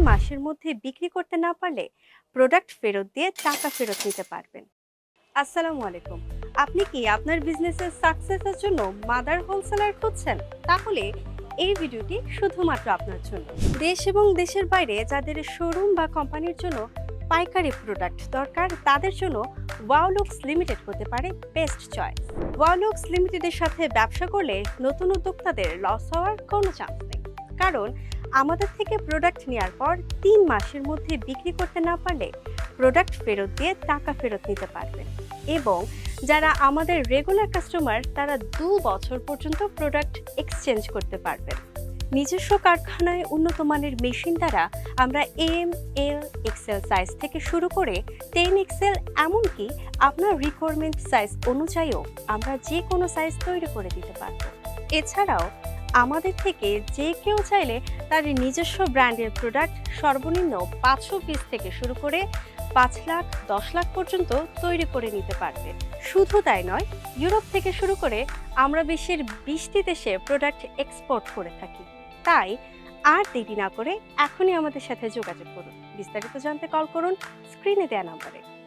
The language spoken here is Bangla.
মাসের মধ্যে বিক্রি করতে না পারলে প্রোডাক্ট ফেরত দিয়ে টাকা ফেরত নিতে পারবেন। আসসালামু আলাইকুম। আপনি কি আপনার বিজনেসের সাকসেসের জন্য মাদার হোলসেলার খুঁজছেন? তাহলে এই ভিডিওটি শুধুমাত্র আপনার জন্য। দেশ এবং দেশের বাইরে যাদের শোরুম বা কোম্পানির জন্য পাইকারি প্রোডাক্ট দরকার, তাদের জন্য ওয়াওলুক্স লিমিটেড হতে পারে বেস্ট চয়েস। ওয়াওলুক্স লিমিটেডের সাথে ব্যবসা করলে নতুন উদ্যোক্তাদের লস হওয়ার কোনো চান্স নেই, কারণ আমাদের থেকে প্রোডাক্ট নেওয়ার পর ৩ মাসের মধ্যে বিক্রি করতে না পারলে প্রোডাক্ট ফেরত দিয়ে টাকা ফেরত নিতে পারবেন। এবং যারা আমাদের রেগুলার কাস্টমার, তারা ২ বছর পর্যন্ত প্রোডাক্ট এক্সচেঞ্জ করতে পারবেন। নিজস্ব কারখানায় উন্নত মানের মেশিন দ্বারা আমরা এম, এল, এক্সেল সাইজ থেকে শুরু করে 10 এক্সেল, এমনকি আপনার রিকোয়ারমেন্ট সাইজ অনুযায়ীও আমরা যে কোনো সাইজ তৈরি করে দিতে পারব। এছাড়াও আমাদের থেকে যে কেউ চাইলে তার নিজস্ব ব্র্যান্ডের প্রোডাক্ট সর্বনিম্ন ৫০০ পিস থেকে শুরু করে ৫ লাখ, ১০ লাখ পর্যন্ত তৈরি করে নিতে পারবে। শুধু তাই নয়, ইউরোপ থেকে শুরু করে আমরা বিশ্বের ২০টি দেশে প্রোডাক্ট এক্সপোর্ট করে থাকি। তাই আর দেরি না করে এখনই আমাদের সাথে যোগাযোগ করুন। বিস্তারিত জানতে কল করুন স্ক্রিনে দেওয়া নম্বরে।